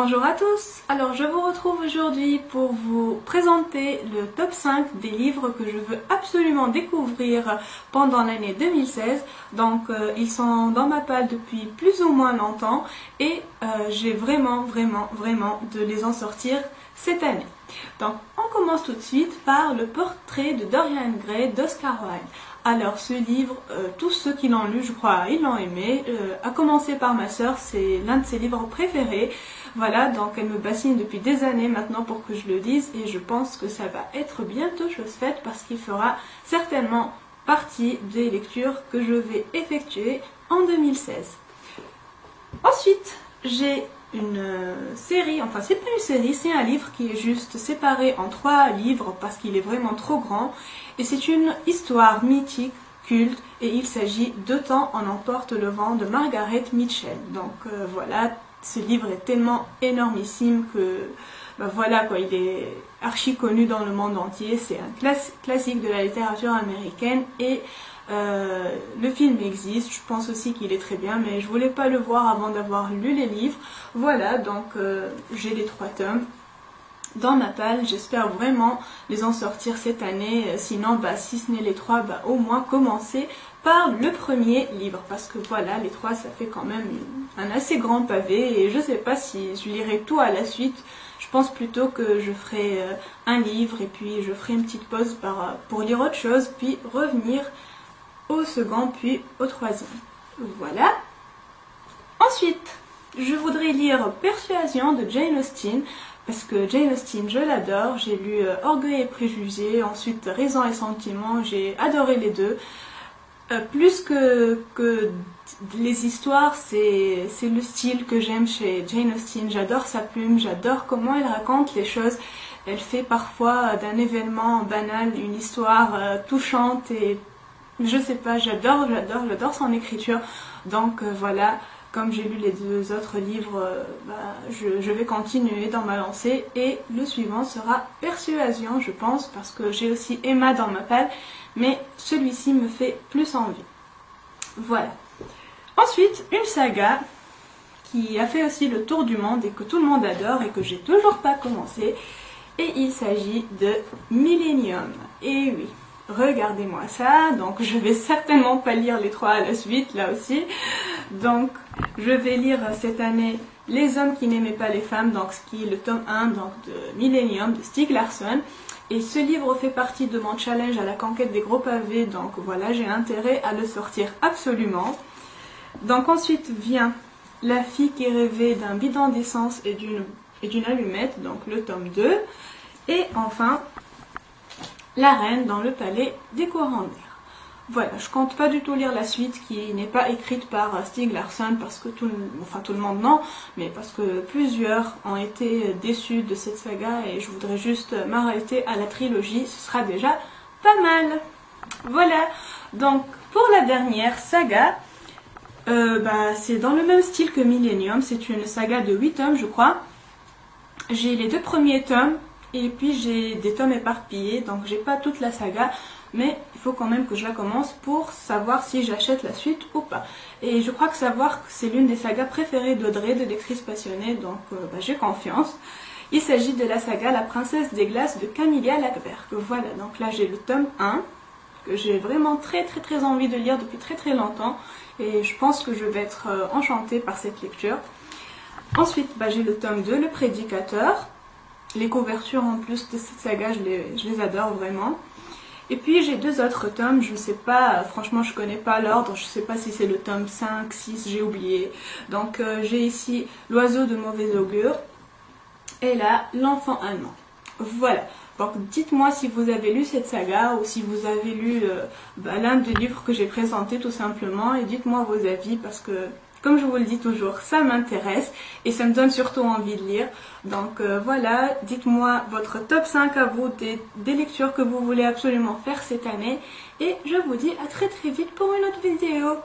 Bonjour à tous, alors je vous retrouve aujourd'hui pour vous présenter le top 5 des livres que je veux absolument découvrir pendant l'année 2016. Donc ils sont dans ma palle depuis plus ou moins longtemps et j'ai vraiment de les en sortir cette année. Donc on commence tout de suite par le portrait de Dorian Gray d'Oscar Wilde. Alors ce livre, tous ceux qui l'ont lu, je crois, ils l'ont aimé. À commencer par ma sœur, c'est l'un de ses livres préférés. Voilà, donc elle me bassine depuis des années maintenant pour que je le lise et je pense que ça va être bientôt chose faite parce qu'il fera certainement partie des lectures que je vais effectuer en 2016. Ensuite, j'ai une série, enfin c'est pas une série, c'est un livre qui est juste séparé en 3 livres parce qu'il est vraiment trop grand et c'est une histoire mythique, culte et il s'agit de Temps en emporte le vent de Margaret Mitchell. Donc voilà, ce livre est tellement énormissime que voilà quoi, il est archi connu dans le monde entier, c'est un classique de la littérature américaine et le film existe, je pense aussi qu'il est très bien, mais je voulais pas le voir avant d'avoir lu les livres. Voilà, donc j'ai les 3 tomes dans ma palle, j'espère vraiment les en sortir cette année, sinon si ce n'est les 3, au moins commencer par le premier livre, parce que voilà, les 3 ça fait quand même un assez grand pavé, et je sais pas si je lirai tout à la suite, je pense plutôt que je ferai un livre, et puis je ferai une petite pause pour lire autre chose, puis revenir au second, puis au troisième. Voilà. Ensuite, je voudrais lire Persuasion de Jane Austen, parce que Jane Austen, je l'adore. J'ai lu Orgueil et Préjugés, ensuite Raison et Sentiment, j'ai adoré les deux. Plus que les histoires, c'est le style que j'aime chez Jane Austen. J'adore sa plume, j'adore comment elle raconte les choses. Elle fait parfois d'un événement banal une histoire touchante et je sais pas, j'adore son écriture. Donc voilà, comme j'ai lu les 2 autres livres, je vais continuer dans ma lancée et le suivant sera Persuasion, je pense, parce que j'ai aussi Emma dans ma palle, mais celui-ci me fait plus envie. Voilà. Ensuite, une saga qui a fait aussi le tour du monde et que tout le monde adore et que j'ai toujours pas commencé, et il s'agit de Millennium. Et oui, regardez-moi ça, donc je vais certainement pas lire les 3 à la suite, là aussi. Donc je vais lire cette année Les hommes qui n'aimaient pas les femmes, donc ce qui est le tome 1 donc, de Millennium de Stieg Larsson. Et ce livre fait partie de mon challenge à la conquête des gros pavés, donc voilà, j'ai intérêt à le sortir absolument. Donc ensuite vient La fille qui rêvait d'un bidon d'essence et d'une allumette, donc le tome 2. Et enfin, La reine dans le palais des courants d'air. Voilà, je compte pas du tout lire la suite qui n'est pas écrite par Stieg Larsson parce que tout le monde non, mais parce que plusieurs ont été déçus de cette saga et je voudrais juste m'arrêter à la trilogie, ce sera déjà pas mal. Voilà, donc pour la dernière saga, c'est dans le même style que Millennium, c'est une saga de 8 tomes je crois. J'ai les 2 premiers tomes et puis j'ai des tomes éparpillés, donc j'ai pas toute la saga, mais il faut quand même que je la commence pour savoir si j'achète la suite ou pas. Et je crois que savoir que c'est l'une des sagas préférées d'Audrey, de lectrice passionnée, donc j'ai confiance. Il s'agit de la saga La princesse des glaces de Camilla Lackberg. Voilà, donc là j'ai le tome 1, que j'ai vraiment très envie de lire depuis très longtemps, et je pense que je vais être enchantée par cette lecture. Ensuite, j'ai le tome 2, Le Prédicateur. Les couvertures en plus de cette saga, je les adore vraiment. Et puis j'ai 2 autres tomes, je ne sais pas, franchement je ne connais pas l'ordre, je ne sais pas si c'est le tome 5, 6, j'ai oublié. Donc j'ai ici L'oiseau de mauvais augure et là L'enfant allemand. Voilà, donc dites-moi si vous avez lu cette saga ou si vous avez lu l'un des livres que j'ai présenté tout simplement et dites-moi vos avis parce que comme je vous le dis toujours, ça m'intéresse et ça me donne surtout envie de lire. Donc voilà, dites-moi votre top 5 à vous des lectures que vous voulez absolument faire cette année. Et je vous dis à très vite pour une autre vidéo.